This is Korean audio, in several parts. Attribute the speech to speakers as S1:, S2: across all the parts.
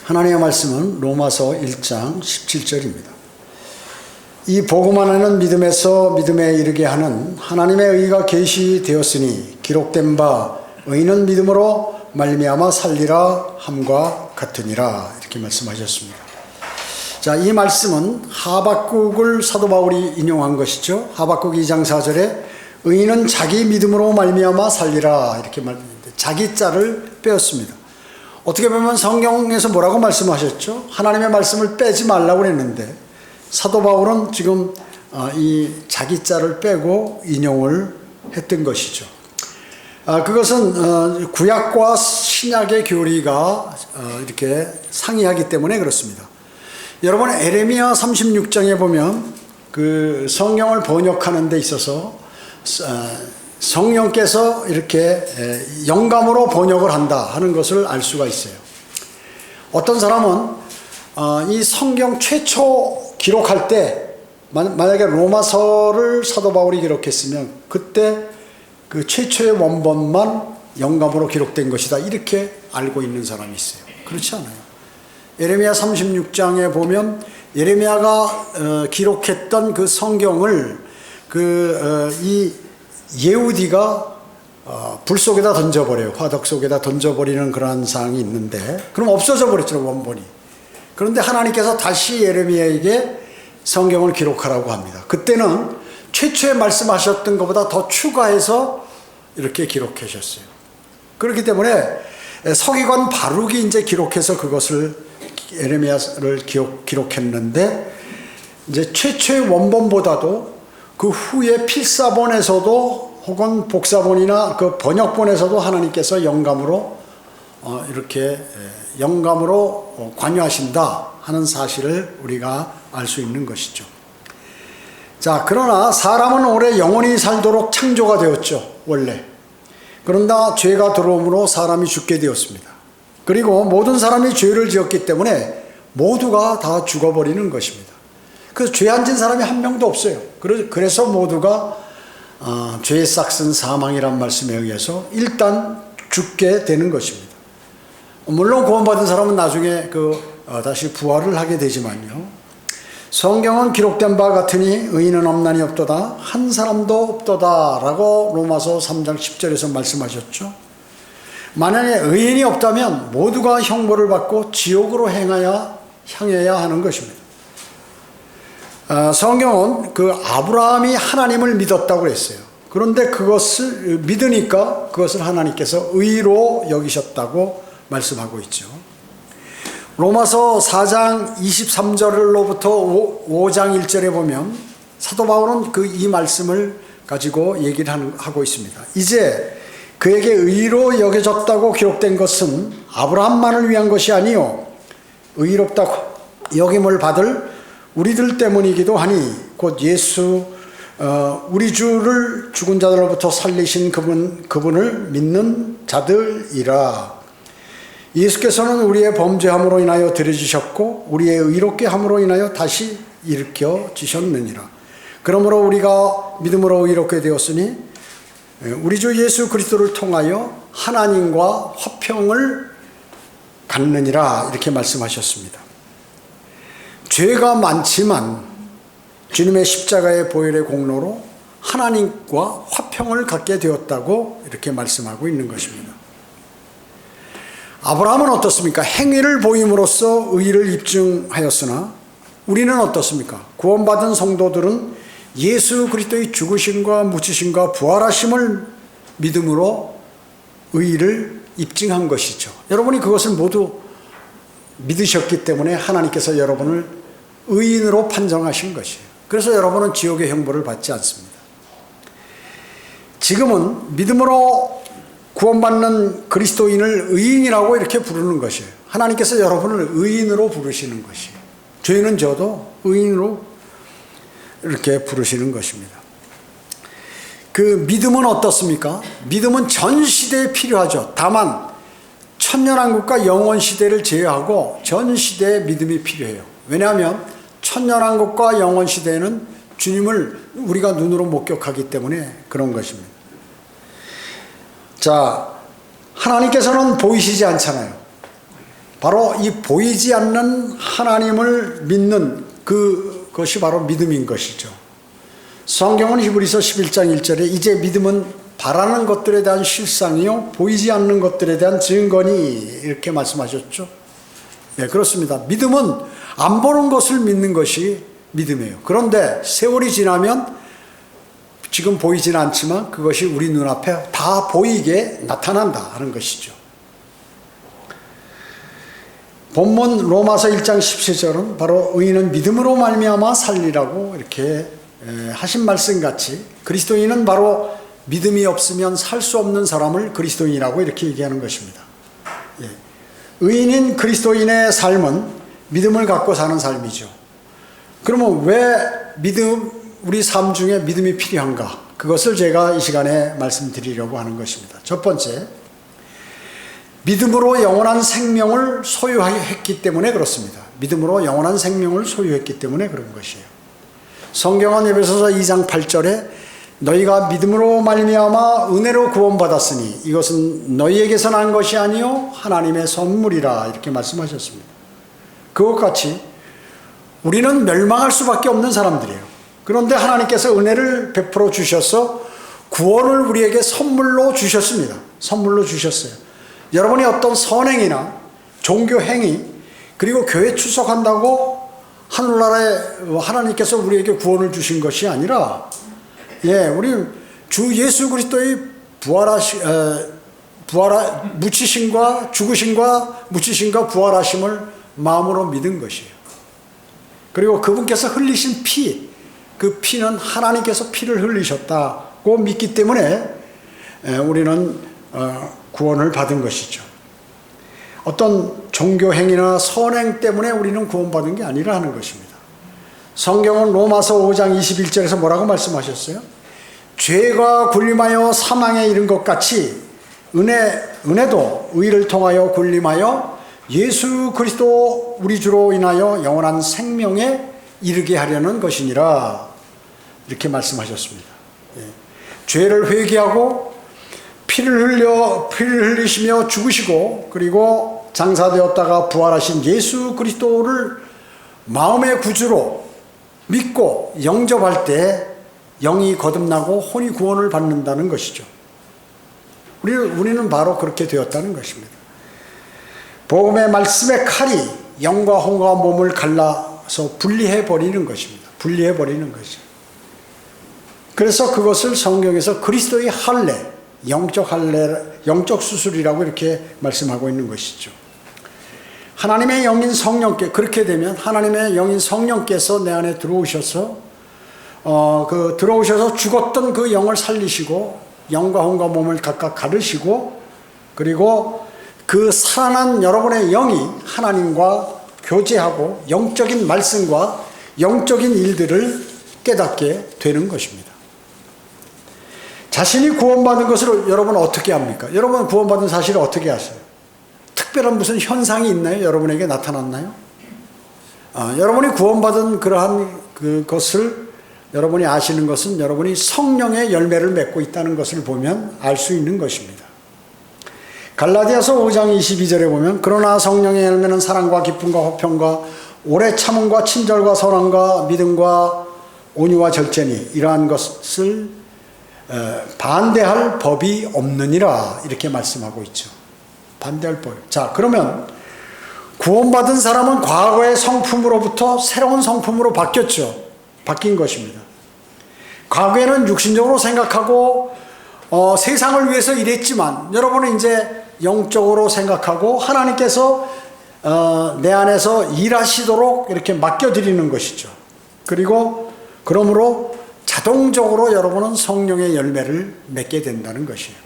S1: 하나님의 말씀은 로마서 1장 17절입니다. 이 복음 안에는 믿음에서 믿음에 이르게 하는 하나님의 의가 계시되었으니 기록된 바 의인은 믿음으로 말미암아 살리라 함과 같으니라, 이렇게 말씀하셨습니다. 자, 이 말씀은 하박국을 사도 바울이 인용한 것이죠. 하박국 2장 4절에 의인은 자기 믿음으로 말미암아 살리라, 이렇게 말했는데 자기 자를 빼었습니다. 어떻게 보면 성경에서 뭐라고 말씀하셨죠? 하나님의 말씀을 빼지 말라고 했는데 사도 바울은 지금 이 자기 자를 빼고 인용을 했던 것이죠. 그것은 구약과 신약의 교리가 이렇게 상이하기 때문에 그렇습니다. 여러분, 에레미야 36장에 보면 그 성경을 번역하는 데 있어서 성령께서 이렇게 영감으로 번역을 한다 하는 것을 알 수가 있어요. 어떤 사람은 이 성경 최초 기록할 때 만약에 로마서를 사도 바울이 기록했으면 그때 그 최초의 원본만 영감으로 기록된 것이다, 이렇게 알고 있는 사람이 있어요. 그렇지 않아요. 예레미야 36장에 보면 예레미야가 기록했던 그 성경을 이 예후디가 불 속에다 던져버려요. 화덕 속에다 던져버리는 그런 사항이 있는데, 그럼 없어져 버렸죠, 원본이. 그런데 하나님께서 다시 예레미야에게 성경을 기록하라고 합니다. 그때는 최초에 말씀하셨던 것보다 더 추가해서 이렇게 기록하셨어요. 그렇기 때문에 서기관 바룩이 이제 기록해서 그것을 예레미야를 기록했는데, 이제 최초의 원본보다도 그 후에 필사본에서도 혹은 복사본이나 그 번역본에서도 하나님께서 영감으로 이렇게 영감으로 관여하신다 하는 사실을 우리가 알 수 있는 것이죠. 자, 그러나 사람은 오래 영원히 살도록 창조가 되었죠, 원래. 그런다 죄가 들어옴으로 사람이 죽게 되었습니다. 그리고 모든 사람이 죄를 지었기 때문에 모두가 다 죽어버리는 것입니다. 그래서 죄 안 진 사람이 한 명도 없어요. 그래서 모두가 죄의 싹은 사망이란 말씀에 의해서 일단 죽게 되는 것입니다. 물론 구원받은 사람은 나중에 다시 부활을 하게 되지만요. 성경은 기록된 바 같으니 의인은 없나니 없도다, 한 사람도 없도다 라고 로마서 3장 10절에서 말씀하셨죠. 만약에 의인이 없다면 모두가 형벌을 받고 지옥으로 향해야 하는 것입니다. 성경은 그 아브라함이 하나님을 믿었다고 했어요. 그런데 그것을 믿으니까 그것을 하나님께서 의로 여기셨다고 말씀하고 있죠. 로마서 4장 23절로부터 5장 1절에 보면 사도 바울은 이 말씀을 가지고 얘기를 하고 있습니다. 이제 그에게 의로 여겨졌다고 기록된 것은 아브라함만을 위한 것이 아니요 의롭다고 여김을 받을 우리들 때문이기도 하니 곧 예수 우리 주를 죽은 자들로부터 살리신 그분을 믿는 자들이라. 예수께서는 우리의 범죄함으로 인하여 들여지셨고 우리의 의롭게 함으로 인하여 다시 일으켜 지셨느니라. 그러므로 우리가 믿음으로 의롭게 되었으니 우리 주 예수 그리스도를 통하여 하나님과 화평을 갖느니라, 이렇게 말씀하셨습니다. 죄가 많지만 주님의 십자가의 보혈의 공로로 하나님과 화평을 갖게 되었다고 이렇게 말씀하고 있는 것입니다. 아브라함은 어떻습니까? 행위를 보임으로써 의를 입증하였으나 우리는 어떻습니까? 구원받은 성도들은 예수 그리스도의 죽으심과 묻히심과 부활하심을 믿음으로 의를 입증한 것이죠. 여러분이 그것을 모두 믿으셨기 때문에 하나님께서 여러분을 의인으로 판정하신 것이에요. 그래서 여러분은 지옥의 형벌을 받지 않습니다. 지금은 믿음으로 구원받는 그리스도인을 의인이라고 이렇게 부르는 것이에요. 하나님께서 여러분을 의인으로 부르시는 것이에요. 죄는 져도 의인으로 이렇게 부르시는 것입니다. 그 믿음은 어떻습니까? 믿음은 전 시대에 필요하죠. 다만 천년왕국과 영원시대를 제외하고 전 시대에 믿음이 필요해요. 왜냐하면 천년왕국과 영원시대에는 주님을 우리가 눈으로 목격하기 때문에 그런 것입니다. 자, 하나님께서는 보이시지 않잖아요. 바로 이 보이지 않는 하나님을 믿는 그것이 바로 믿음인 것이죠. 성경은 히브리서 11장 1절에 이제 믿음은 바라는 것들에 대한 실상이요 보이지 않는 것들에 대한 증거니 이렇게 말씀하셨죠. 예, 그렇습니다. 믿음은 안 보는 것을 믿는 것이 믿음이에요. 그런데 세월이 지나면 지금 보이진 않지만 그것이 우리 눈앞에 다 보이게 나타난다 하는 것이죠. 본문 로마서 1장 17절은 바로 의인은 믿음으로 말미암아 살리라고 이렇게 하신 말씀같이 그리스도인은 바로 믿음이 없으면 살 수 없는 사람을 그리스도인이라고 이렇게 얘기하는 것입니다. 예. 의인인 그리스도인의 삶은 믿음을 갖고 사는 삶이죠. 그러면 왜 우리 삶 중에 믿음이 필요한가? 그것을 제가 이 시간에 말씀드리려고 하는 것입니다. 첫 번째, 믿음으로 영원한 생명을 소유했기 때문에 그렇습니다. 믿음으로 영원한 생명을 소유했기 때문에 그런 것이에요. 성경은 에베소서 2장 8절에 너희가 믿음으로 말미암아 은혜로 구원받았으니 이것은 너희에게서 난 것이 아니요 하나님의 선물이라 이렇게 말씀하셨습니다. 그것같이 우리는 멸망할 수밖에 없는 사람들이에요. 그런데 하나님께서 은혜를 베풀어 주셔서 구원을 우리에게 선물로 주셨습니다. 선물로 주셨어요. 여러분이 어떤 선행이나 종교 행위 그리고 교회 출석한다고 하늘나라에 하나님께서 우리에게 구원을 주신 것이 아니라 우리 주 예수 그리스도의 묻히심과 죽으심과 묻히심과 부활하심을 마음으로 믿은 것이에요. 그리고 그분께서 흘리신 피, 그 피는 하나님께서 피를 흘리셨다고 믿기 때문에 우리는 구원을 받은 것이죠. 어떤 종교 행위나 선행 때문에 우리는 구원받은 게 아니라 하는 것입니다. 성경은 로마서 5장 21절에서 뭐라고 말씀하셨어요? 죄가 군림하여 사망에 이른 것 같이 은혜도 의를 통하여 군림하여 예수 그리스도 우리 주로 인하여 영원한 생명에 이르게 하려는 것이니라 이렇게 말씀하셨습니다. 죄를 회개하고 피를 흘리시며 죽으시고 그리고 장사되었다가 부활하신 예수 그리스도를 마음의 구주로 믿고 영접할 때 영이 거듭나고 혼이 구원을 받는다는 것이죠. 우리는 바로 그렇게 되었다는 것입니다. 복음의 말씀의 칼이 영과 혼과 몸을 갈라서 분리해 버리는 것입니다. 분리해 버리는 것이죠. 그래서 그것을 성경에서 그리스도의 할례, 영적 수술이라고 이렇게 말씀하고 있는 것이죠. 하나님의 영인 성령께 그렇게 되면 하나님의 영인 성령께서 내 안에 들어오셔서 들어오셔서 죽었던 그 영을 살리시고 영과 혼과 몸을 각각 가르시고 그리고 그 살아난 여러분의 영이 하나님과 교제하고 영적인 말씀과 영적인 일들을 깨닫게 되는 것입니다. 자신이 구원받은 것을 여러분 어떻게 합니까? 여러분 구원받은 사실을 어떻게 아세요? 특별한 무슨 현상이 있나요? 여러분에게 나타났나요? 여러분이 구원받은 그러한 그것을 여러분이 아시는 것은 여러분이 성령의 열매를 맺고 있다는 것을 보면 알 수 있는 것입니다. 갈라디아서 5장 22절에 보면 그러나 성령의 열매는 사랑과 기쁨과 화평과 오래 참음과 친절과 선함과 믿음과 온유와 절제니 이러한 것을 반대할 법이 없느니라 이렇게 말씀하고 있죠. 반대할 법. 자, 그러면 구원받은 사람은 과거의 성품으로부터 새로운 성품으로 바뀐 것입니다. 과거에는 육신적으로 생각하고 세상을 위해서 일했지만 여러분은 이제 영적으로 생각하고 하나님께서 내 안에서 일하시도록 이렇게 맡겨드리는 것이죠. 그리고 그러므로 자동적으로 여러분은 성령의 열매를 맺게 된다는 것이에요.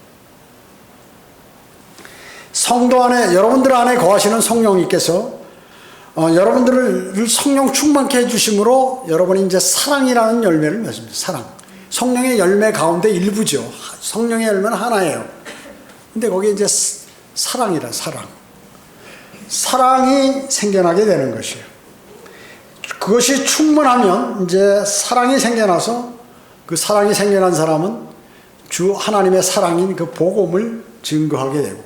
S1: 성도 안에 여러분들 안에 거하시는 성령님께서 여러분들을 성령 충만케 해주심으로 여러분이 이제 사랑이라는 열매를 맺습니다. 사랑. 성령의 열매 가운데 일부죠. 성령의 열매는 하나예요. 근데 거기에 이제 사랑이라 사랑. 사랑이 생겨나게 되는 것이에요. 그것이 충만하면 이제 사랑이 생겨나서 그 사랑이 생겨난 사람은 주 하나님의 사랑인 그 복음을 증거하게 되고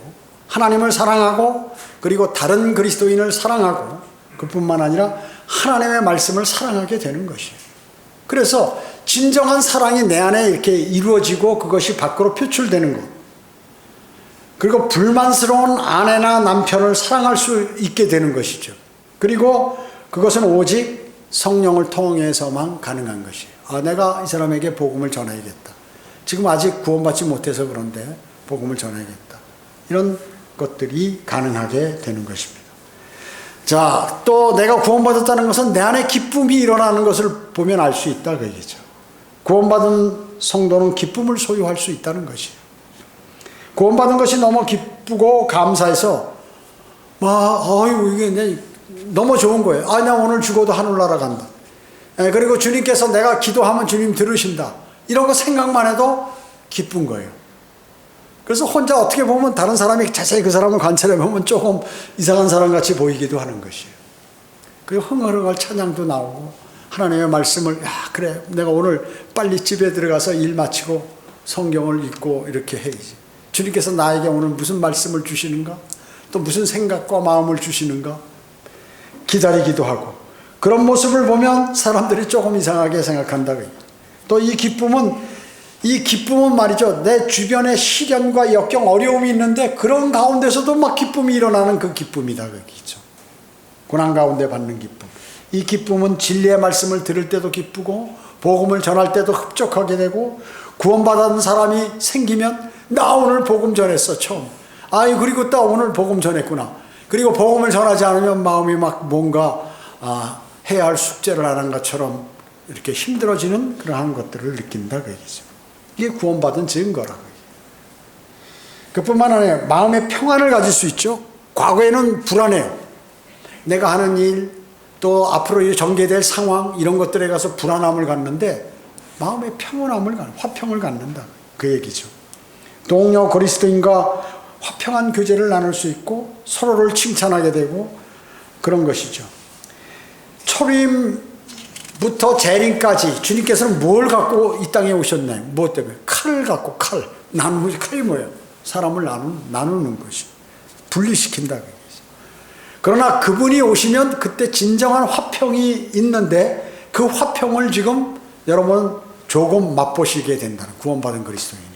S1: 하나님을 사랑하고 그리고 다른 그리스도인을 사랑하고 그뿐만 아니라 하나님의 말씀을 사랑하게 되는 것이에요. 그래서 진정한 사랑이 내 안에 이렇게 이루어지고 그것이 밖으로 표출되는 것. 그리고 불만스러운 아내나 남편을 사랑할 수 있게 되는 것이죠. 그리고 그것은 오직 성령을 통해서만 가능한 것이에요. 아, 내가 이 사람에게 복음을 전해야겠다. 지금 아직 구원받지 못해서 그런데 복음을 전해야겠다. 이런 것들이 가능하게 되는 것입니다. 자, 또 내가 구원받았다는 것은 내 안에 기쁨이 일어나는 것을 보면 알 수 있다 그 얘기죠. 구원받은 성도는 기쁨을 소유할 수 있다는 것이에요. 구원받은 것이 너무 기쁘고 감사해서 이게 너무 좋은 거예요. 나 오늘 죽어도 하늘나라 간다. 그리고 주님께서 내가 기도하면 주님 들으신다. 이런 거 생각만 해도 기쁜 거예요. 그래서 혼자 어떻게 보면 다른 사람이 자세히 그 사람을 관찰해 보면 조금 이상한 사람 같이 보이기도 하는 것이에요. 그리고 흥얼흥얼 찬양도 나오고 하나님의 말씀을 그래 내가 오늘 빨리 집에 들어가서 일 마치고 성경을 읽고 이렇게 해야지. 주님께서 나에게 오늘 무슨 말씀을 주시는가? 또 무슨 생각과 마음을 주시는가? 기다리기도 하고 그런 모습을 보면 사람들이 조금 이상하게 생각한다. 또 이 기쁨은 말이죠. 내 주변에 시련과 역경, 어려움이 있는데 그런 가운데서도 막 기쁨이 일어나는 그 기쁨이다. 그기죠. 고난 가운데 받는 기쁨. 이 기쁨은 진리의 말씀을 들을 때도 기쁘고 복음을 전할 때도 흡족하게 되고 구원받은 사람이 생기면 나 오늘 복음 전했어 처음. 그리고 또 오늘 복음 전했구나. 그리고 복음을 전하지 않으면 마음이 막 뭔가 해야 할 숙제를 안 한 것처럼 이렇게 힘들어지는 그러한 것들을 느낀다 그 얘기죠. 이게 구원받은 증거라고. 그뿐만 아니라 마음의 평안을 가질 수 있죠. 과거에는 불안해요. 내가 하는 일, 또 앞으로 전개될 상황 이런 것들에 가서 불안함을 갖는데 마음의 평온함을 화평을 갖는다 그 얘기죠. 동료 그리스도인과 화평한 교제를 나눌 수 있고 서로를 칭찬하게 되고 그런 것이죠. 초림부터 재림까지 주님께서는 뭘 갖고 이 땅에 오셨나요? 무엇 때문에? 칼을 갖고 나누는 칼이 뭐예요? 사람을 나누는 것이 분리시킨다. 그러나 그분이 오시면 그때 진정한 화평이 있는데 그 화평을 지금 여러분 조금 맛보시게 된다는 구원받은 그리스도인이.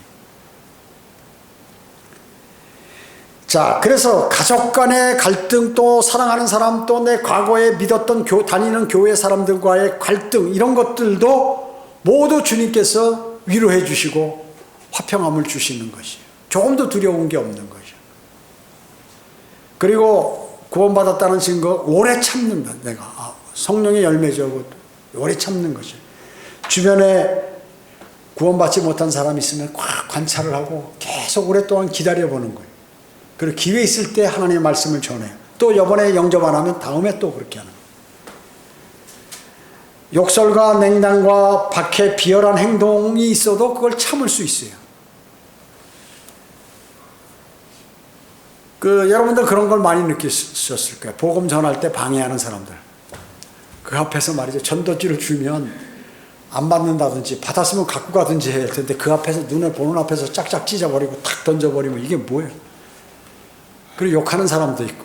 S1: 자, 그래서 가족 간의 갈등, 또 사랑하는 사람, 또 내 과거에 믿었던 다니는 교회 사람들과의 갈등 이런 것들도 모두 주님께서 위로해 주시고 화평함을 주시는 것이에요. 조금도 두려운 게 없는 것이에요. 그리고 구원받았다는 증거 오래 참는다. 내가 성령의 열매죠. 오래 참는 것이에요. 주변에 구원받지 못한 사람이 있으면 꽉 관찰을 하고 계속 오랫동안 기다려보는 거예요. 그리고 기회 있을 때 하나님의 말씀을 전해요. 또 이번에 영접 안 하면 다음에 또 그렇게 하는 거예요. 욕설과 냉담과 박해 비열한 행동이 있어도 그걸 참을 수 있어요. 여러분들 그런 걸 많이 느끼셨을 거예요. 복음 전할 때 방해하는 사람들. 그 앞에서 말이죠. 전도지를 주면 안 받는다든지 받았으면 갖고 가든지 해야 할 텐데 그 앞에서 눈에 보는 앞에서 짝짝 찢어버리고 탁 던져버리면 이게 뭐예요? 그리고 욕하는 사람도 있고.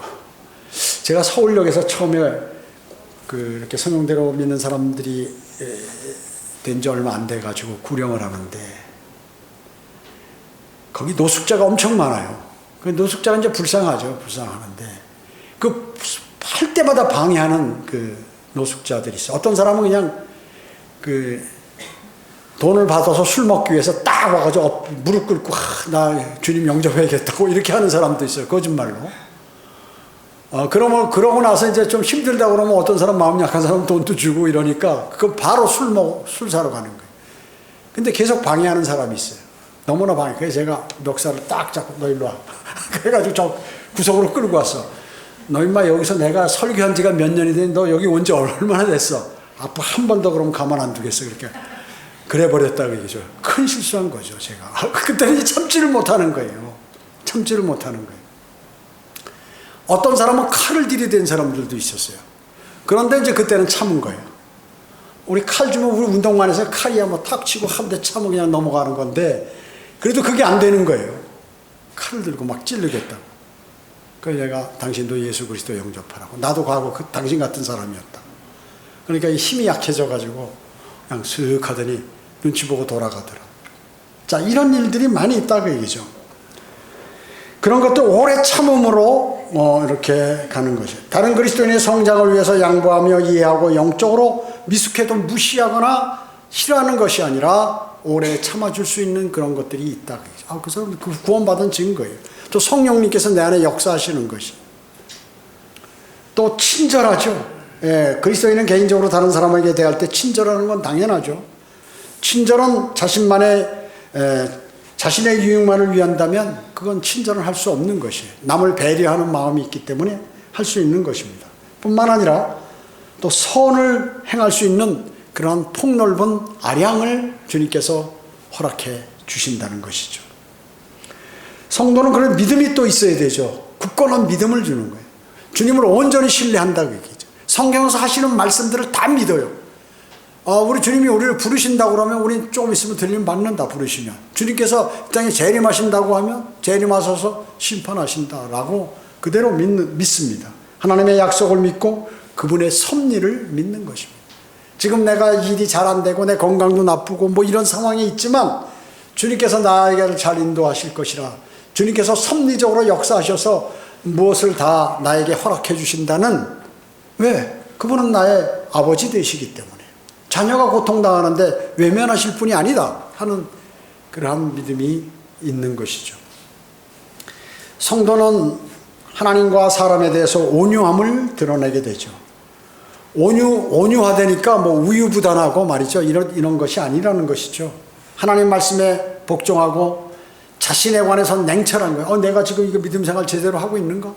S1: 제가 서울역에서 처음에 이렇게 성령대로 믿는 사람들이 된 지 얼마 안 돼가지고 구령을 하는데 거기 노숙자가 엄청 많아요. 그 노숙자가 이제 불쌍하죠. 불쌍하는데 할 때마다 방해하는 노숙자들이 있어요. 어떤 사람은 그냥 돈을 받아서 술 먹기 위해서 딱 와가지고 무릎 꿇고 나 주님 영접해야겠다고 이렇게 하는 사람도 있어요. 거짓말로. 그러고 나서 이제 좀 힘들다 그러면 어떤 사람 마음 약한 사람은 돈도 주고 이러니까 그거 바로 술 사러 가는 거예요. 근데 계속 방해하는 사람이 있어요. 너무나 방해. 그래서 제가 멱살을 딱 잡고 너 일로 와. 그래가지고 저 구석으로 끌고 왔어. 너 임마 여기서 내가 설교한 지가 몇 년이 됐니? 너 여기 온 지 얼마나 됐어? 앞으로 한 번 더 그러면 가만 안 두겠어. 그렇게. 그래 버렸다고 얘기죠. 큰 실수한 거죠, 제가. 그때는 참지를 못하는 거예요. 참지를 못하는 거예요. 어떤 사람은 칼을 들이댄 사람들도 있었어요. 그런데 이제 그때는 참은 거예요. 우리 칼 주면 우리 운동만해서 칼이야 뭐 탁 치고 한 대 참으면 그냥 넘어가는 건데 그래도 그게 안 되는 거예요. 칼을 들고 막 찌르겠다고. 그래서 내가 당신도 예수 그리스도 영접하라고. 나도 과거 당신 같은 사람이었다. 그러니까 힘이 약해져가지고 그냥 슥 하더니 눈치 보고 돌아가더라. 자, 이런 일들이 많이 있다 그 얘기죠. 그런 것도 오래 참음으로 이렇게 가는 것이에요. 다른 그리스도인의 성장을 위해서 양보하며 이해하고 영적으로 미숙해도 무시하거나 싫어하는 것이 아니라 오래 참아줄 수 있는 그런 것들이 있다. 그 사람은 그 구원받은 증거예요. 또 성령님께서 내 안에 역사하시는 것이. 또 친절하죠. 예, 그리스도인은 개인적으로 다른 사람에게 대할 때 친절하는 건 당연하죠. 친절은 자신의 유익만을 위한다면 그건 친절은 할 수 없는 것이에요. 남을 배려하는 마음이 있기 때문에 할 수 있는 것입니다. 뿐만 아니라 또 선을 행할 수 있는 그런 폭넓은 아량을 주님께서 허락해 주신다는 것이죠. 성도는 그런 믿음이 또 있어야 되죠. 굳건한 믿음을 주는 거예요. 주님을 온전히 신뢰한다고 얘기죠. 성경에서 하시는 말씀들을 다 믿어요. 우리 주님이 우리를 부르신다고 그러면 우리는 조금 있으면 들리면 받는다. 부르시면 주님께서 이 땅에 재림하신다고 하면 재림하셔서 심판하신다라고 그대로 믿습니다. 하나님의 약속을 믿고 그분의 섭리를 믿는 것입니다. 지금 내가 일이 잘 안 되고 내 건강도 나쁘고 뭐 이런 상황이 있지만 주님께서 나에게 잘 인도하실 것이라. 주님께서 섭리적으로 역사하셔서 무엇을 다 나에게 허락해 주신다는, 왜? 그분은 나의 아버지 되시기 때문에. 자녀가 고통당하는데 외면하실 분이 아니다 하는 그러한 믿음이 있는 것이죠. 성도는 하나님과 사람에 대해서 온유함을 드러내게 되죠. 온유하다니까 뭐 우유부단하고 말이죠. 이런 것이 아니라는 것이죠. 하나님 말씀에 복종하고 자신에 관해서 냉철한 거예요. 내가 지금 이거 믿음 생활 제대로 하고 있는가?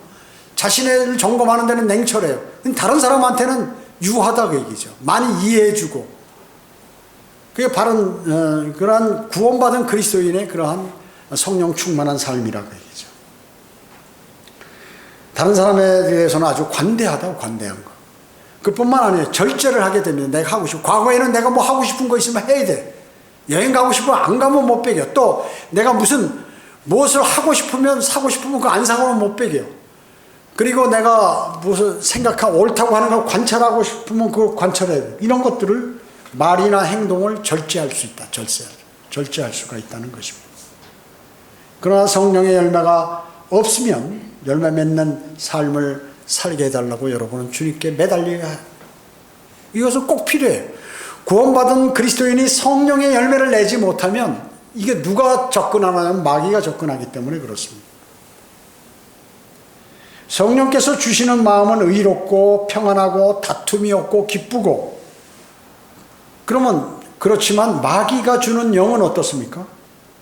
S1: 자신을 점검하는 데는 냉철해요. 다른 사람한테는 유하다 그 얘기죠. 많이 이해해주고. 그게 바른 그러한 구원받은 그리스도인의 그러한 성령 충만한 삶이라고 얘기죠. 다른 사람에 대해서는 아주 관대하다고, 관대한 거. 그뿐만 아니에요. 절제를 하게 되면 내가 하고 싶고, 과거에는 내가 뭐 하고 싶은 거 있으면 해야 돼. 여행 가고 싶으면 안 가면 못 배겨. 또 내가 무엇을 하고 싶으면 사고 싶으면 그거 안 사고는 못 배겨. 그리고 내가 무슨 생각하고 옳다고 하는 걸 관찰하고 싶으면 그걸 관찰해야 돼. 이런 것들을 말이나 행동을 절제할 수 있다. 절제할 수가 있다는 것입니다. 그러나 성령의 열매가 없으면 열매 맺는 삶을 살게 해달라고 여러분은 주님께 매달려야 해요. 이것은 꼭 필요해요. 구원받은 그리스도인이 성령의 열매를 내지 못하면 이게 누가 접근하냐면 마귀가 접근하기 때문에 그렇습니다. 성령께서 주시는 마음은 의롭고 평안하고 다툼이 없고 기쁘고, 그렇지만 마귀가 주는 영은 어떻습니까?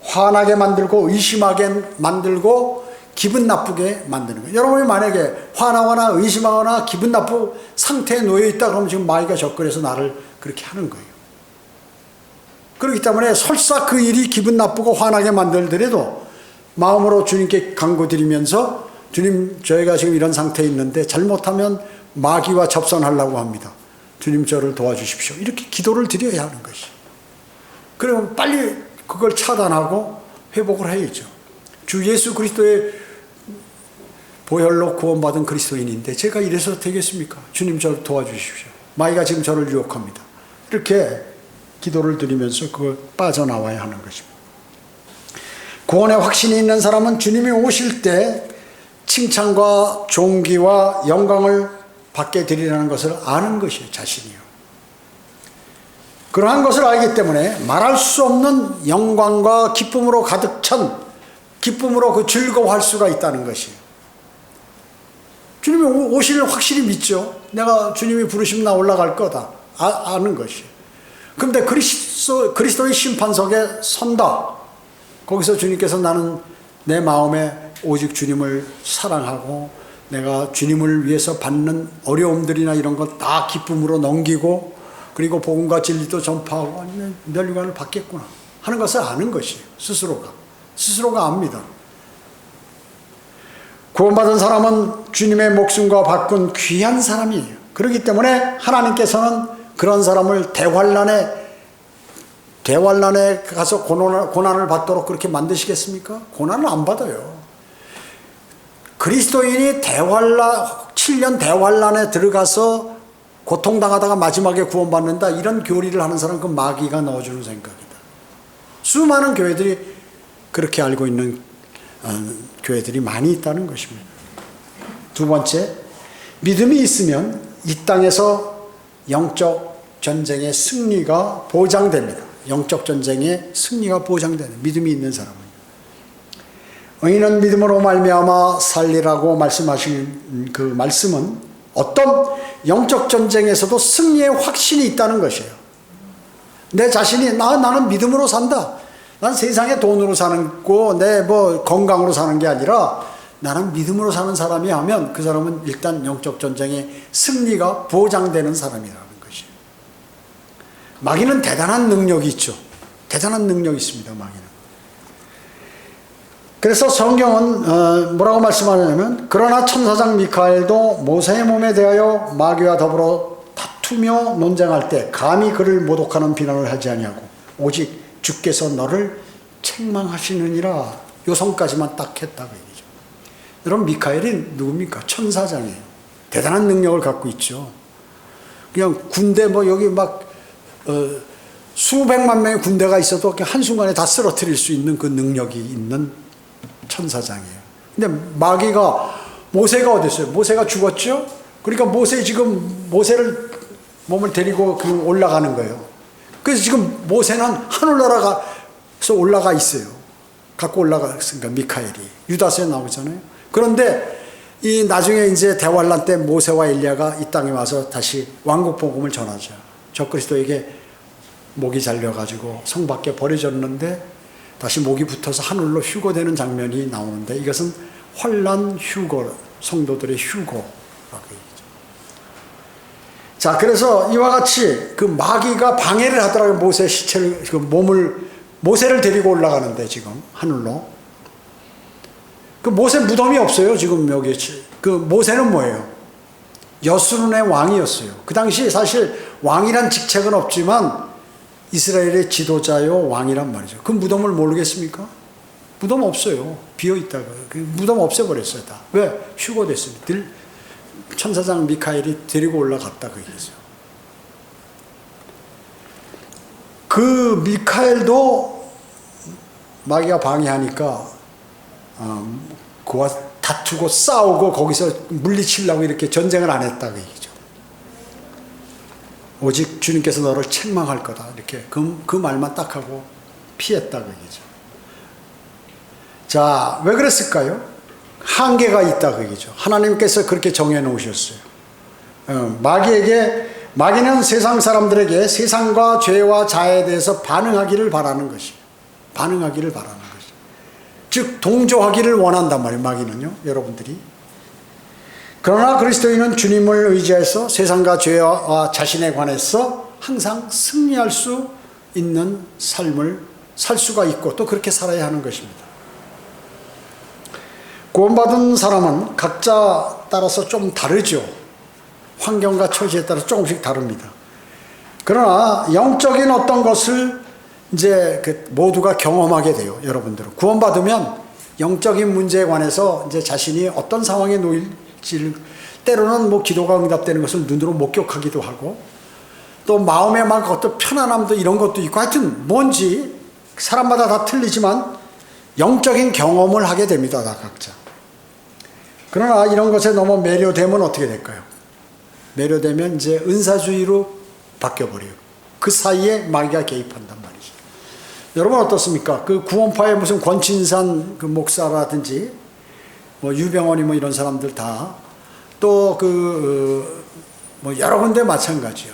S1: 화나게 만들고 의심하게 만들고 기분 나쁘게 만드는 거예요. 여러분이 만약에 화나거나 의심하거나 기분 나쁜 상태에 놓여 있다 그러면 지금 마귀가 접근해서 나를 그렇게 하는 거예요. 그렇기 때문에 설사 그 일이 기분 나쁘고 화나게 만들더라도 마음으로 주님께 간구드리면서, 주님, 저희가 지금 이런 상태에 있는데 잘못하면 마귀와 접선하려고 합니다. 주님, 저를 도와주십시오. 이렇게 기도를 드려야 하는 것이. 그러면 빨리 그걸 차단하고 회복을 해야죠. 주 예수 그리스도의 보혈로 구원받은 그리스도인인데 제가 이래서 되겠습니까? 주님, 저를 도와주십시오. 마귀가 지금 저를 유혹합니다. 이렇게 기도를 드리면서 그걸 빠져나와야 하는 것입니다. 구원의 확신이 있는 사람은 주님이 오실 때 칭찬과 존귀와 영광을 받게 되리라는 것을 아는 것이에요. 자신이요. 그러한 것을 알기 때문에 말할 수 없는 영광과 기쁨으로 가득 찬, 기쁨으로 그 즐거워할 수가 있다는 것이에요. 주님이 오실 확실히 믿죠. 내가 주님이 부르시면 나 올라갈 거다. 아는 것이에요. 그런데 그리스도의 심판석에 선다. 거기서 주님께서 나는 내 마음에 오직 주님을 사랑하고 내가 주님을 위해서 받는 어려움들이나 이런 것 다 기쁨으로 넘기고, 그리고 복음과 진리도 전파하고 멸류관을 받겠구나 하는 것을 아는 것이에요. 스스로가 압니다. 구원받은 사람은 주님의 목숨과 바꾼 귀한 사람이에요. 그렇기 때문에 하나님께서는 그런 사람을 대환란에 가서 고난을 받도록 그렇게 만드시겠습니까? 고난을 안 받아요. 그리스도인이 7년 대환란에 들어가서 고통당하다가 마지막에 구원받는다, 이런 교리를 하는 사람은 그 마귀가 넣어주는 생각이다. 수많은 교회들이 그렇게 알고 있는 교회들이 많이 있다는 것입니다. 두 번째, 믿음이 있으면 이 땅에서 영적 전쟁의 승리가 보장됩니다. 영적 전쟁의 승리가 보장되는, 믿음이 있는 사람은. 의인은 믿음으로 말미암아 살리라고 말씀하신 그 말씀은 어떤 영적 전쟁에서도 승리의 확신이 있다는 것이에요. 내 자신이 나는 믿음으로 산다. 난 세상에 돈으로 사는 거, 내 뭐 건강으로 사는 게 아니라 나는 믿음으로 사는 사람이 하면 그 사람은 일단 영적 전쟁의 승리가 보장되는 사람이라는 것이에요. 마귀는 대단한 능력이 있죠. 대단한 능력이 있습니다, 마귀는. 그래서 성경은 뭐라고 말씀하냐면, 그러나 천사장 미카엘도 모세의 몸에 대하여 마귀와 더불어 다투며 논쟁할 때 감히 그를 모독하는 비난을 하지 아니하고 오직 주께서 너를 책망하시느니라, 요 성까지만 딱 했다고 얘기죠. 여러분, 미카엘이 누굽니까? 천사장이에요. 대단한 능력을 갖고 있죠. 그냥 군대 뭐 여기 막 수백만 명의 군대가 있어도 한순간에 다 쓰러뜨릴 수 있는 그 능력이 있는 천사장이에요. 근데 마귀가, 모세가 어디 있어요? 모세가 죽었죠? 그러니까 모세를 몸을 데리고 올라가는 거예요. 그래서 지금 모세는 하늘나라에서 올라가 있어요. 갖고 올라갔으니까, 미카엘이. 유다서에 나오잖아요. 그런데 이 나중에 이제 대환란 때 모세와 엘리야가 이 땅에 와서 다시 왕국 복음을 전하죠. 적그리스도에게 목이 잘려가지고 성 밖에 버려졌는데 다시 목이 붙어서 하늘로 휴거되는 장면이 나오는데, 이것은 환란 휴거, 성도들의 휴거라고 얘기죠. 자, 그래서 이와 같이 그 마귀가 방해를 하더라고요. 모세 시체를, 그 모세를 데리고 올라가는데 지금 하늘로. 그 모세 무덤이 없어요. 지금 여기. 그 모세는 뭐예요? 여수론의 왕이었어요. 그 당시 사실 왕이란 직책은 없지만 이스라엘의 지도자요 왕이란 말이죠. 그 무덤을 모르겠습니까? 무덤 없어요. 비어있다가. 그 무덤 없애버렸어요, 다. 왜? 휴거됐습니다. 천사장 미카엘이 데리고 올라갔다, 그 얘기죠. 그 미카엘도 마귀가 방해하니까 그와 다투고 싸우고 거기서 물리치려고 이렇게 전쟁을 안 했다, 그 얘기죠. 오직 주님께서 너를 책망할 거다, 이렇게 그 말만 딱 하고 피했다, 그 얘기죠. 자, 왜 그랬을까요? 한계가 있다, 그 얘기죠. 하나님께서 그렇게 정해 놓으셨어요. 마귀는 세상 사람들에게 세상과 죄와 자에 대해서 반응하기를 바라는 것이에요. 반응하기를 바라는 것이에요. 즉 동조하기를 원한단 말이에요, 마귀는요, 여러분들이. 그러나 그리스도인은 주님을 의지해서 세상과 죄와 자신에 관해서 항상 승리할 수 있는 삶을 살 수가 있고 또 그렇게 살아야 하는 것입니다. 구원받은 사람은 각자 따라서 좀 다르죠. 환경과 처지에 따라 조금씩 다릅니다. 그러나 영적인 어떤 것을 이제 모두가 경험하게 돼요, 여러분들은. 구원받으면 영적인 문제에 관해서 이제 자신이 어떤 상황에 놓일지를, 때로는 뭐 기도가 응답되는 것을 눈으로 목격하기도 하고, 또 마음에 막 어떤 편안함도 이런 것도 있고, 하여튼 뭔지 사람마다 다 틀리지만 영적인 경험을 하게 됩니다, 다 각자. 그러나 이런 것에 너무 매료되면 어떻게 될까요? 매료되면 이제 은사주의로 바뀌어버려요. 그 사이에 마귀가 개입한단 말이죠. 여러분 어떻습니까? 그 구원파의 무슨 권친산 그 목사라든지 뭐 유병원이 뭐 이런 사람들 다 또 뭐 여러 군데 마찬가지예요.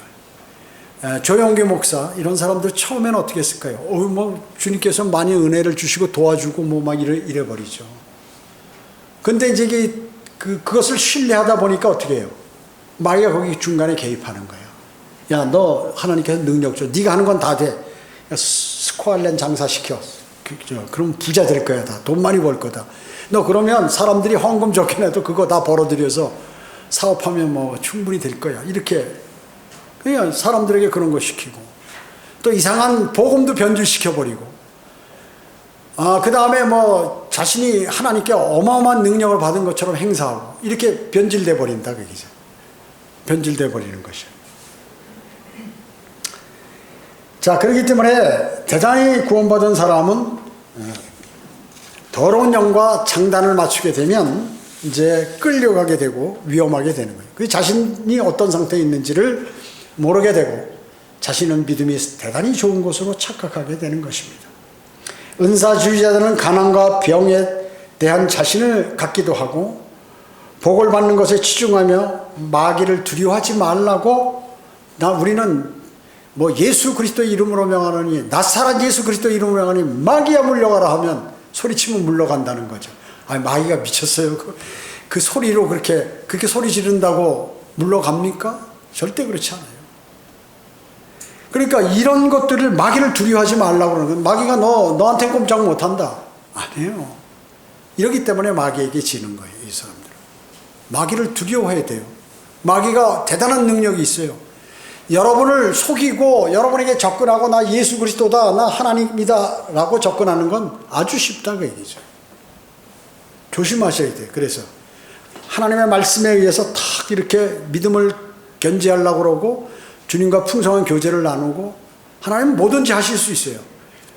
S1: 조영기 목사 이런 사람들 처음에는 어떻게 했을까요? 뭐 주님께서 많이 은혜를 주시고 도와주고 뭐 막 이래 버리죠. 근데 이제 그것을 신뢰하다 보니까 어떻게 해요? 마귀가 거기 중간에 개입하는 거예요. 야, 너 하나님께서 능력 줘. 네가 하는 건 다 돼. 스코알렌 장사시켜. 그럼 부자 될 거야. 다 돈 많이 벌 거다. 너 그러면 사람들이 헌금 좋게 내도 그거 다 벌어들여서 사업하면 뭐 충분히 될 거야. 이렇게 그냥 사람들에게 그런 거 시키고, 또 이상한 복음도 변질시켜버리고, 그 다음에 뭐 자신이 하나님께 어마어마한 능력을 받은 것처럼 행사하고 이렇게 변질돼 버린다 그기죠. 변질돼 버리는 것이요. 자, 그렇기 때문에 대단히 구원받은 사람은 더러운 영과 장단을 맞추게 되면 이제 끌려가게 되고 위험하게 되는 거예요. 그 자신이 어떤 상태에 있는지를 모르게 되고 자신은 믿음이 대단히 좋은 것으로 착각하게 되는 것입니다. 은사주의자들은 가난과 병에 대한 자신을 갖기도 하고 복을 받는 것에 치중하며 마귀를 두려워하지 말라고 우리는 뭐 예수 그리스도의 이름으로 명하노니 나사렛 예수 그리스도의 이름으로 명하니 마귀야 물러가라 하면 소리치면 물러간다는 거죠. 아니 마귀가 미쳤어요. 그 소리로 그렇게 소리 지른다고 물러갑니까? 절대 그렇지 않아요. 그러니까 이런 것들을 마귀를 두려워하지 말라고 그러는 거예요. 마귀가 너한테 꼼짝 못한다. 아니에요. 이러기 때문에 마귀에게 지는 거예요. 이 사람들은. 마귀를 두려워해야 돼요. 마귀가 대단한 능력이 있어요. 여러분을 속이고 여러분에게 접근하고 나 예수 그리스도다 나 하나님이다 라고 접근하는 건 아주 쉽다 그 얘기죠. 조심하셔야 돼요. 그래서 하나님의 말씀에 의해서 탁 이렇게 믿음을 견지하려고 그러고 주님과 풍성한 교제를 나누고 하나님은 뭐든지 하실 수 있어요.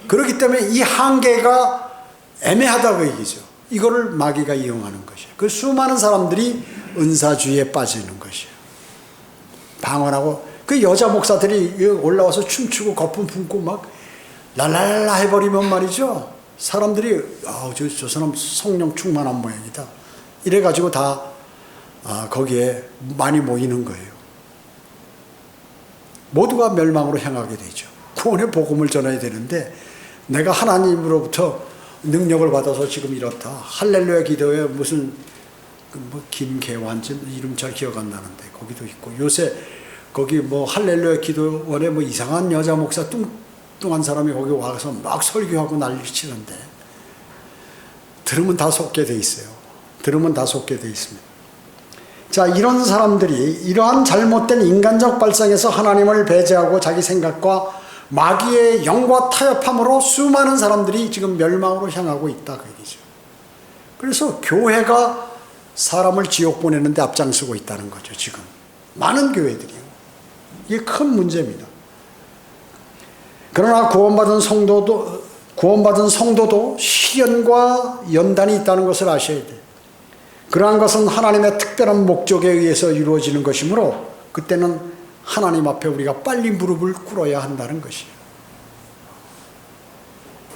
S1: 그렇기 때문에 이 한계가 애매하다고 얘기죠. 이거를 마귀가 이용하는 것이에요. 그 수많은 사람들이 은사주의에 빠지는 것이에요. 방언하고 그 여자 목사들이 올라와서 춤추고 거품 품고 막 랄랄라 해버리면 말이죠. 사람들이 저 사람 성령 충만한 모양이다. 이래가지고 다 거기에 많이 모이는 거예요. 모두가 멸망으로 향하게 되죠. 구원의 복음을 전해야 되는데 내가 하나님으로부터 능력을 받아서 지금 이렇다. 할렐루야 기도에 무슨 김계환 이름 잘 기억 안 나는데 거기도 있고 요새 거기 할렐루야 기도원에 이상한 여자 목사 뚱뚱한 사람이 거기 와서 막 설교하고 난리 치는데 들으면 다 속게 돼 있어요. 들으면 다 속게 돼 있습니다. 자, 이런 사람들이 이러한 잘못된 인간적 발상에서 하나님을 배제하고 자기 생각과 마귀의 영과 타협함으로 수많은 사람들이 지금 멸망으로 향하고 있다 그 얘기죠. 그래서 교회가 사람을 지옥 보내는데 앞장서고 있다는 거죠. 지금 많은 교회들이요. 이게 큰 문제입니다. 그러나 구원받은 성도도 시련과 연단이 있다는 것을 아셔야 돼요. 그러한 것은 하나님의 특별한 목적에 의해서 이루어지는 것이므로 그때는 하나님 앞에 우리가 빨리 무릎을 꿇어야 한다는 것이에요.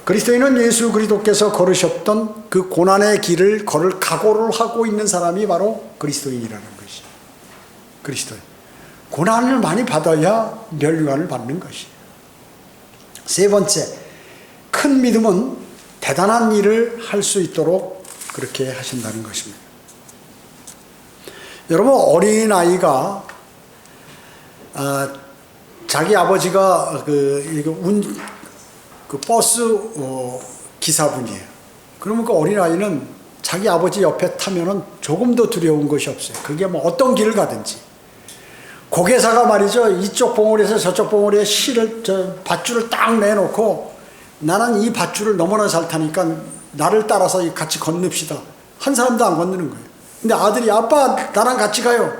S1: 그리스도인은 예수 그리스도께서 걸으셨던 그 고난의 길을 걸을 각오를 하고 있는 사람이 바로 그리스도인이라는 것이에요. 그리스도인. 고난을 많이 받아야 멸류관을 받는 것이에요. 세 번째, 큰 믿음은 대단한 일을 할 수 있도록 그렇게 하신다는 것입니다. 여러분, 어린아이가 자기 아버지가 그 버스 기사분이에요. 그러면 그 어린아이는 자기 아버지 옆에 타면은 조금 더 두려운 것이 없어요. 그게 어떤 길을 가든지. 고개사가 말이죠. 이쪽 봉우리에서 저쪽 봉우리에 밧줄을 딱 내놓고 나는 이 밧줄을 너무나 잘 타니까 나를 따라서 같이 건넙시다. 한 사람도 안 건너는 거예요. 근데 아들이 아빠 나랑 같이 가요.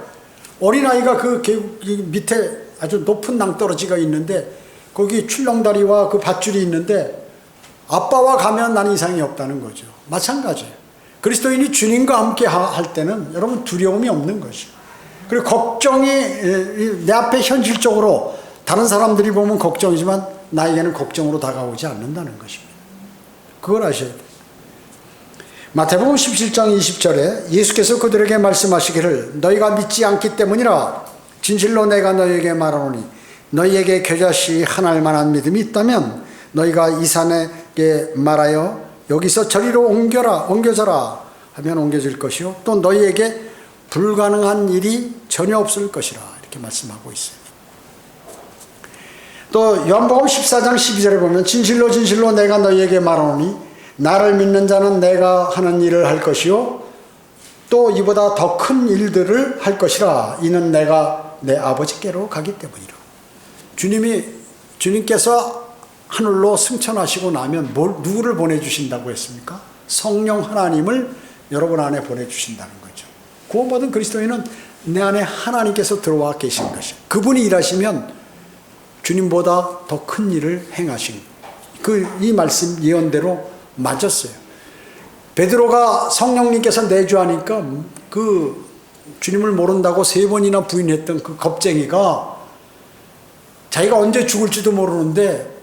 S1: 어린아이가 그 밑에 아주 높은 낭떠러지가 있는데 거기 출렁다리와 그 밧줄이 있는데 아빠와 가면 나는 이상이 없다는 거죠. 마찬가지예요. 그리스도인이 주님과 함께 할 때는 여러분 두려움이 없는 것이에요. 그리고 걱정이 내 앞에 현실적으로 다른 사람들이 보면 걱정이지만 나에게는 걱정으로 다가오지 않는다는 것입니다. 그걸 아셔야 돼요. 마태복음 17장 20절에 예수께서 그들에게 말씀하시기를 너희가 믿지 않기 때문이라 진실로 내가 너희에게 말하노니 너희에게 겨자씨 하나일 만한 믿음이 있다면 너희가 이 산에게 말하여 여기서 저리로 옮겨져라 하면 옮겨질 것이요 또 너희에게 불가능한 일이 전혀 없을 것이라 이렇게 말씀하고 있어요. 또 요한복음 14장 12절에 보면 진실로 진실로 내가 너희에게 말하노니 나를 믿는 자는 내가 하는 일을 할 것이요 또 이보다 더 큰 일들을 할 것이라 이는 내가 내 아버지께로 가기 때문이라. 주님께서 하늘로 승천하시고 나면 누구를 보내주신다고 했습니까? 성령 하나님을 여러분 안에 보내주신다는 거죠. 구원받은 그리스도인은 내 안에 하나님께서 들어와 계신 것이에요. 그분이 일하시면 주님보다 더 큰 일을 행하신, 이 말씀 예언대로 맞았어요. 베드로가 성령님께서 내주하니까 그 주님을 모른다고 3번이나 부인했던 그 겁쟁이가 자기가 언제 죽을지도 모르는데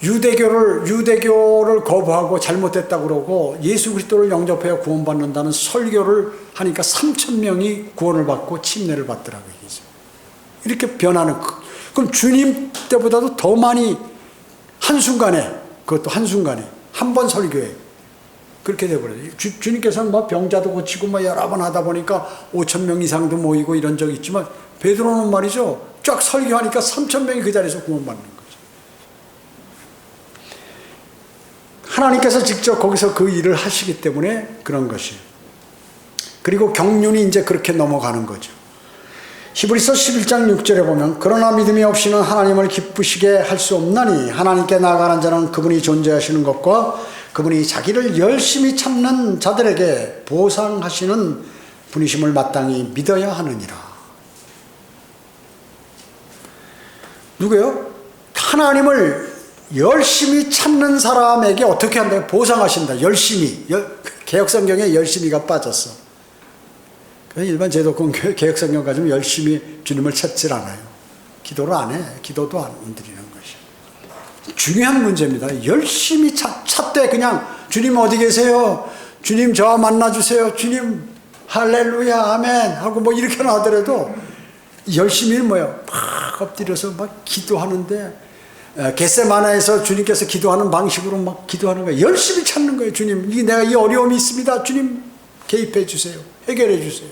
S1: 유대교를 거부하고 잘못됐다고 그러고 예수 그리스도를 영접해야 구원받는다는 설교를 하니까 3,000명이 구원을 받고 침례를 받더라고요. 이렇게 변하는, 그럼 주님 때보다도 더 많이 한순간에, 그것도 한순간에 한 번 설교에 그렇게 돼버려요. 주님께서는 뭐 병자도 고치고 뭐 여러 번 하다 보니까 5,000명 이상도 모이고 이런 적이 있지만 베드로는 말이죠, 쫙 설교하니까 3,000명이 그 자리에서 구원받는 거죠. 하나님께서 직접 거기서 그 일을 하시기 때문에 그런 것이에요. 그리고 경륜이 이제 그렇게 넘어가는 거죠. 히브리서 11장 6절에 보면 그러나 믿음이 없이는 하나님을 기쁘시게 할 수 없나니 하나님께 나아가는 자는 그분이 존재하시는 것과 그분이 자기를 열심히 찾는 자들에게 보상하시는 분이심을 마땅히 믿어야 하느니라. 누구요? 하나님을 열심히 찾는 사람에게 어떻게 한다고? 보상하신다. 열심히. 개혁성경에 열심히가 빠졌어. 일반 제도권 개혁성경 가지면 열심히 주님을 찾질 않아요. 기도를 안 해. 기도도 안 드리는 것이. 중요한 문제입니다. 열심히 찾되 그냥 주님 어디 계세요? 주님 저와 만나주세요. 주님 할렐루야 아멘 하고 뭐 이렇게 하더라도 열심히는 뭐야? 막 엎드려서 막 기도하는데 겟세마네에서 주님께서 기도하는 방식으로 막 기도하는 거예요. 열심히 찾는 거예요. 주님, 내가 이 어려움이 있습니다. 주님 개입해 주세요. 해결해 주세요.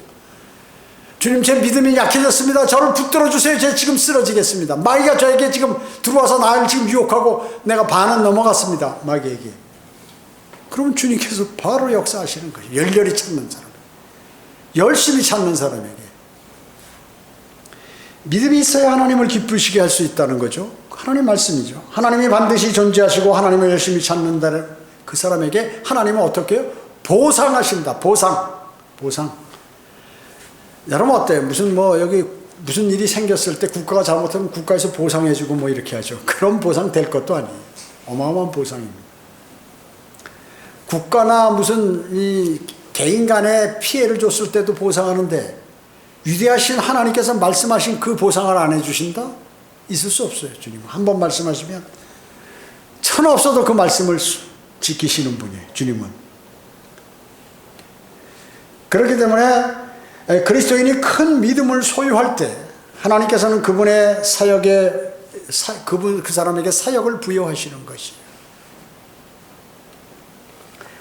S1: 주님, 제 믿음이 약해졌습니다. 저를 붙들어 주세요. 제가 지금 쓰러지겠습니다. 마귀가 저에게 지금 들어와서 나를 지금 유혹하고 내가 반은 넘어갔습니다. 마귀에게. 그러면 주님께서 바로 역사하시는 거예요. 열렬히 찾는 사람, 열심히 찾는 사람에게. 믿음이 있어야 하나님을 기쁘시게 할 수 있다는 거죠. 하나님 말씀이죠. 하나님이 반드시 존재하시고 하나님을 열심히 찾는다는 그 사람에게 하나님은 어떻게 해요? 보상하신다. 보상. 여러분 어때요? 여기 무슨 일이 생겼을 때 국가가 잘못하면 국가에서 보상해주고 뭐 이렇게 하죠. 그런 보상 될 것도 아니에요. 어마어마한 보상입니다. 국가나 무슨 이 개인 간에 피해를 줬을 때도 보상하는데 위대하신 하나님께서 말씀하신 그 보상을 안 해주신다? 있을 수 없어요. 주님은 한 번 말씀하시면 천하 없어도 그 말씀을 지키시는 분이에요. 주님은. 그렇기 때문에 그리스도인이 큰 믿음을 소유할 때 하나님께서는 그분의 사역에 그 사람에게 사역을 부여하시는 것이에요.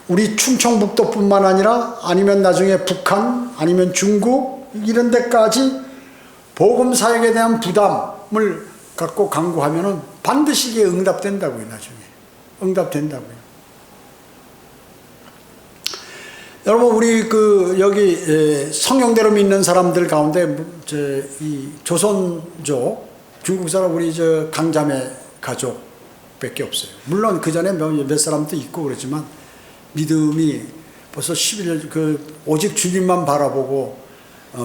S1: 우리 충청북도뿐만 아니라 아니면 나중에 북한 아니면 중국 이런 데까지 복음 사역에 대한 부담을 갖고 강구하면은 반드시 이게 응답된다고요. 나중에 응답된다고요. 여러분 우리 여기 성령대로 믿는 사람들 가운데 이 조선족 중국 사람 우리 강자매 가족밖에 없어요. 물론 그 전에 몇 사람도 있고 그렇지만 믿음이 벌써 11년 오직 주님만 바라보고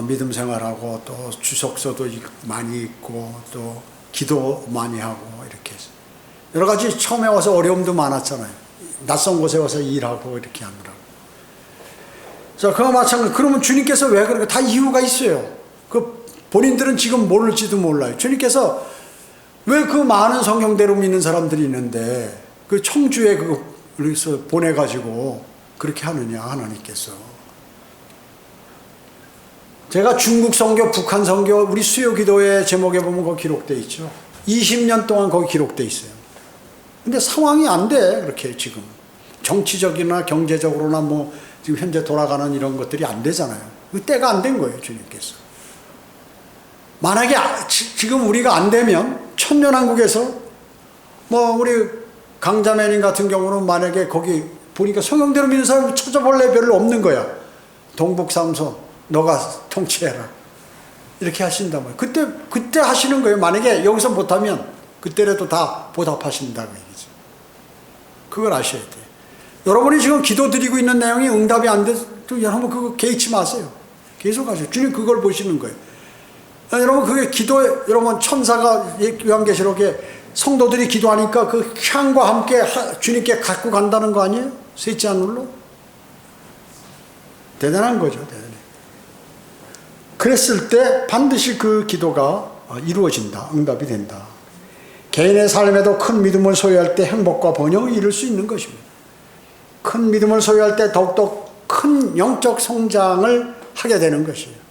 S1: 믿음 생활하고 또 주석서도 많이 읽고 또 기도 많이 하고 이렇게 해서 여러 가지 처음에 와서 어려움도 많았잖아요. 낯선 곳에 와서 일하고 이렇게 하느라고. 자, 그와 마찬가지. 그러면 주님께서 왜 그럴까? 다 이유가 있어요. 본인들은 지금 모를지도 몰라요. 주님께서 왜 그 많은 성경대로 믿는 사람들이 있는데 그 청주에 그래서 보내가지고 그렇게 하느냐, 하나님께서. 제가 중국 선교, 북한 선교, 우리 수요 기도의 제목에 보면 거기 기록되어 있죠. 20년 동안 거기 기록되어 있어요. 근데 상황이 안 돼, 그렇게 지금. 정치적이나 경제적으로나 지금 현재 돌아가는 이런 것들이 안 되잖아요. 그 때가 안 된 거예요, 주님께서. 만약에 지금 우리가 안 되면 천년왕국에서 우리 강자매님 같은 경우는 만약에 거기 보니까 성경대로 믿는 사람 찾아볼래 별로 없는 거야. 동북삼선 너가 통치해라 이렇게 하신단 말이에요. 그때 하시는 거예요. 만약에 여기서 못하면 그때라도 다 보답하신다고 얘기죠. 그걸 아셔야 돼요. 여러분이 지금 기도 드리고 있는 내용이 응답이 안 돼도 여러분 그거 개의치 마세요. 계속 하세요. 주님 그걸 보시는 거예요. 여러분 그게 기도에 여러분 천사가 요한계시록에 성도들이 기도하니까 그 향과 함께 주님께 갖고 간다는 거 아니에요? 셋째 하늘로? 대단한 거죠. 대단해. 그랬을 때 반드시 그 기도가 이루어진다. 응답이 된다. 개인의 삶에도 큰 믿음을 소유할 때 행복과 번영을 이룰 수 있는 것입니다. 큰 믿음을 소유할 때 더욱더 큰 영적 성장을 하게 되는 것이에요.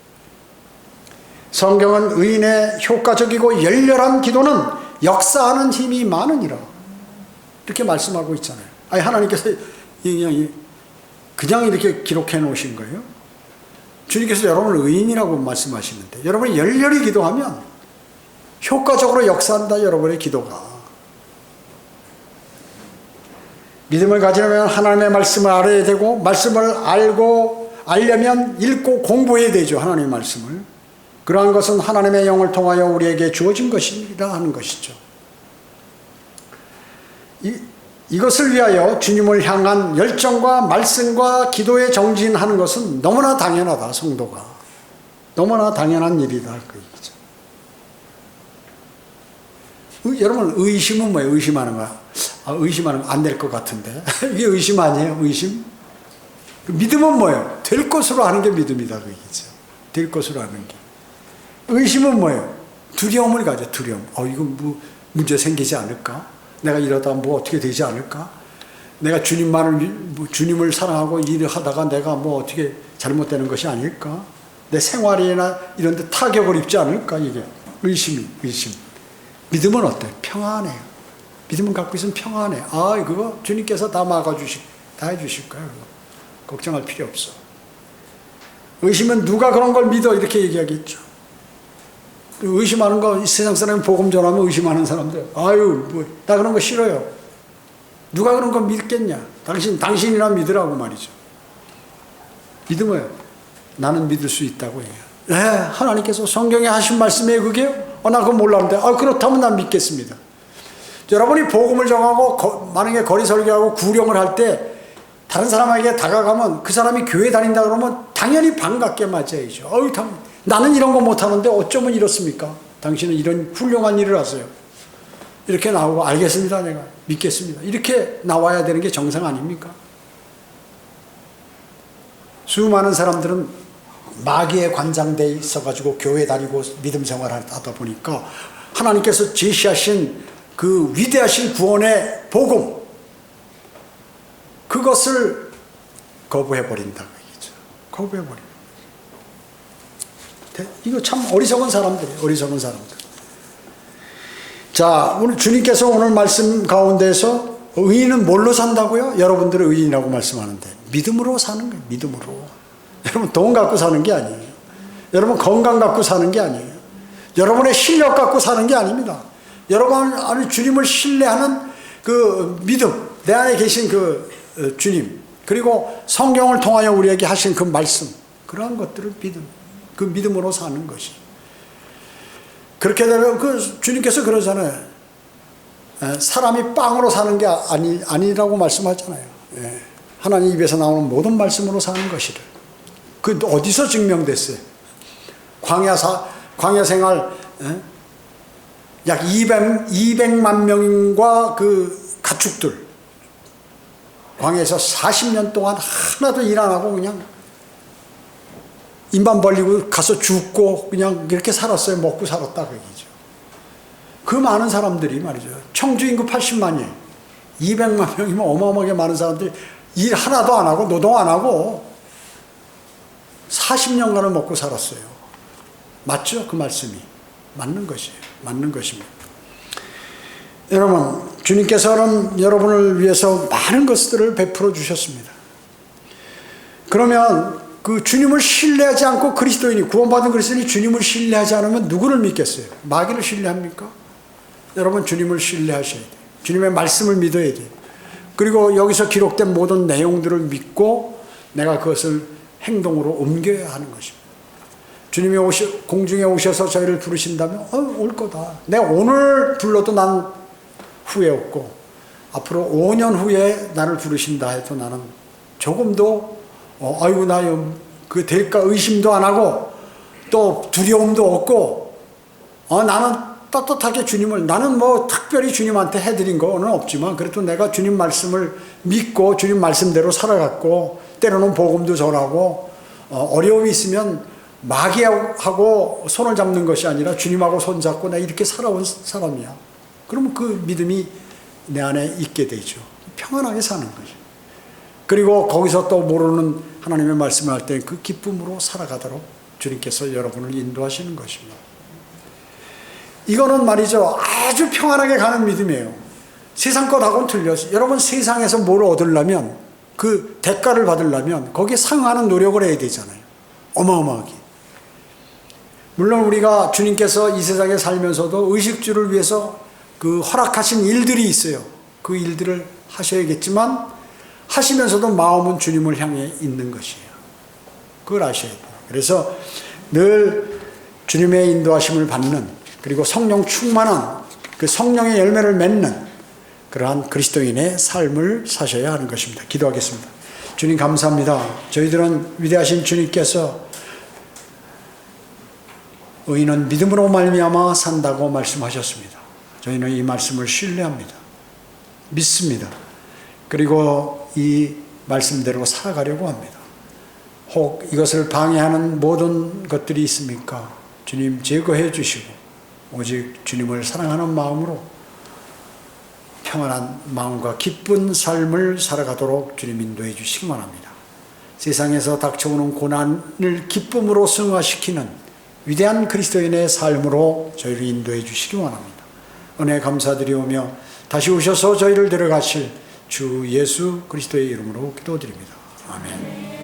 S1: 성경은 의인의 효과적이고 열렬한 기도는 역사하는 힘이 많으니라 이렇게 말씀하고 있잖아요. 아니 하나님께서 그냥 이렇게 기록해 놓으신 거예요. 주님께서 여러분을 의인이라고 말씀하시는데 여러분이 열렬히 기도하면 효과적으로 역사한다. 여러분의 기도가. 믿음을 가지려면 하나님의 말씀을 알아야 되고 말씀을 알려면 읽고 공부해야 되죠. 하나님의 말씀을. 그러한 것은 하나님의 영을 통하여 우리에게 주어진 것이라 하는 것이죠. 이것을 위하여 주님을 향한 열정과 말씀과 기도에 정진하는 것은 너무나 당연하다. 성도가. 너무나 당연한 일이다. 그 얘기죠. 여러분 의심은 뭐예요? 의심하는 거야. 의심하는 거 안 될 것 같은데. 이게 의심 아니에요? 의심? 믿음은 뭐예요? 될 것으로 하는 게 믿음이다. 그 얘기죠. 될 것으로 하는 게. 의심은 뭐예요? 두려움을 가져. 두려움. 이거 뭐 문제 생기지 않을까? 내가 이러다 뭐 어떻게 되지 않을까? 내가 주님을 사랑하고 일을 하다가 내가 뭐 어떻게 잘못되는 것이 아닐까? 내 생활이나 이런 데 타격을 입지 않을까? 이게 의심. 믿음은 어때? 평안해요. 믿음은 갖고 있으면 평안해. 그거 주님께서 다 다 해주실 거예요. 걱정할 필요 없어. 의심은 누가 그런 걸 믿어? 이렇게 얘기하겠죠. 의심하는 거, 이 세상 사람이 복음 전하면 의심하는 사람들, 나 그런 거 싫어요. 누가 그런 거 믿겠냐? 당신이나 믿으라고 말이죠. 믿음은 나는 믿을 수 있다고 해요. 하나님께서 성경에 하신 말씀이에요, 그게요? 나 그거 몰랐는데, 그렇다면 난 믿겠습니다. 여러분이 복음을 정하고, 만약에 거리 설교하고 구령을 할 때, 다른 사람에게 다가가면 그 사람이 교회 다닌다 그러면 당연히 반갑게 맞아야죠. 나는 이런 거 못하는데 어쩌면 이렇습니까? 당신은 이런 훌륭한 일을 하세요. 이렇게 나오고 알겠습니다. 내가 믿겠습니다. 이렇게 나와야 되는 게 정상 아닙니까? 수많은 사람들은 마귀에 관장돼 있어가지고 교회 다니고 믿음 생활을 하다 보니까 하나님께서 제시하신 그 위대하신 구원의 복음 그것을 거부해버린다고 얘기죠. 거부해버린다. 이거 참 어리석은 사람들이에요. 어리석은 사람들. 자, 오늘 주님께서 오늘 말씀 가운데서 의인은 뭘로 산다고요? 여러분들은 의인이라고 말씀하는데 믿음으로 사는 거예요. 믿음으로. 여러분 돈 갖고 사는 게 아니에요. 여러분 건강 갖고 사는 게 아니에요. 여러분의 실력 갖고 사는 게 아닙니다. 여러분 안에 주님을 신뢰하는 그 믿음, 내 안에 계신 그 주님, 그리고 성경을 통하여 우리에게 하신 그 말씀, 그러한 것들을 그 믿음으로 사는 것이. 그렇게 되면 주님께서 그러잖아요. 사람이 빵으로 사는 게 아니라고 말씀하잖아요. 하나님 입에서 나오는 모든 말씀으로 사는 것이를. 그 어디서 증명됐어요? 광야 생활 약 200만 명과 그 가축들 광야에서 40년 동안 하나도 일 안 하고 그냥 입만 벌리고 가서 죽고 그냥 이렇게 살았어요. 먹고 살았다 그 얘기죠. 그 많은 사람들이 말이죠. 청주 인구 80만이에요. 200만 명이면 어마어마하게 많은 사람들이 일 하나도 안 하고 노동 안 하고 40년간을 먹고 살았어요. 맞죠? 그 말씀이. 맞는 것이에요. 맞는 것입니다. 여러분, 주님께서는 여러분을 위해서 많은 것들을 베풀어 주셨습니다. 그러면 그 주님을 신뢰하지 않고 그리스도인이, 구원받은 그리스도인이 주님을 신뢰하지 않으면 누구를 믿겠어요? 마귀를 신뢰합니까? 여러분, 주님을 신뢰하셔야 돼요. 주님의 말씀을 믿어야 돼요. 그리고 여기서 기록된 모든 내용들을 믿고 내가 그것을 행동으로 옮겨야 하는 것입니다. 주님이 공중에 오셔서 저희를 부르신다면 올 거다. 내가 오늘 불러도 난 후회 없고 앞으로 5년 후에 나를 부르신다 해도 나는 조금도 아이고 나 그 될까 의심도 안 하고 또 두려움도 없고 나는 떳떳하게 주님을, 나는 뭐 특별히 주님한테 해드린 거는 없지만 그래도 내가 주님 말씀을 믿고 주님 말씀대로 살아갔고 때로는 복음도 전하고 어려움이 있으면 마귀하고 손을 잡는 것이 아니라 주님하고 손잡고 나 이렇게 살아온 사람이야. 그러면 그 믿음이 내 안에 있게 되죠. 평안하게 사는 거죠. 그리고 거기서 또 모르는 하나님의 말씀을 할 때 그 기쁨으로 살아가도록 주님께서 여러분을 인도하시는 것입니다. 이거는 말이죠, 아주 평안하게 가는 믿음이에요. 세상 것하고는 틀려서 여러분 세상에서 뭘 얻으려면 그 대가를 받으려면 거기에 상응하는 노력을 해야 되잖아요. 어마어마하게. 물론 우리가 주님께서 이 세상에 살면서도 의식주를 위해서 그 허락하신 일들이 있어요. 그 일들을 하셔야겠지만 하시면서도 마음은 주님을 향해 있는 것이에요. 그걸 아셔야 돼요. 그래서 늘 주님의 인도하심을 받는, 그리고 성령 충만한 그 성령의 열매를 맺는 그러한 그리스도인의 삶을 사셔야 하는 것입니다. 기도하겠습니다. 주님 감사합니다. 저희들은 위대하신 주님께서 의인은 믿음으로 말미암아 산다고 말씀하셨습니다. 저희는 이 말씀을 신뢰합니다. 믿습니다. 그리고 이 말씀대로 살아가려고 합니다. 혹 이것을 방해하는 모든 것들이 있습니까? 주님 제거해 주시고 오직 주님을 사랑하는 마음으로 평안한 마음과 기쁜 삶을 살아가도록 주님 인도해 주시기 바랍니다. 세상에서 닥쳐오는 고난을 기쁨으로 승화시키는 위대한 그리스도인의 삶으로 저희를 인도해 주시기 바랍니다. 은혜 감사드리오며 다시 오셔서 저희를 데려가실 주 예수 그리스도의 이름으로 기도드립니다. 아멘.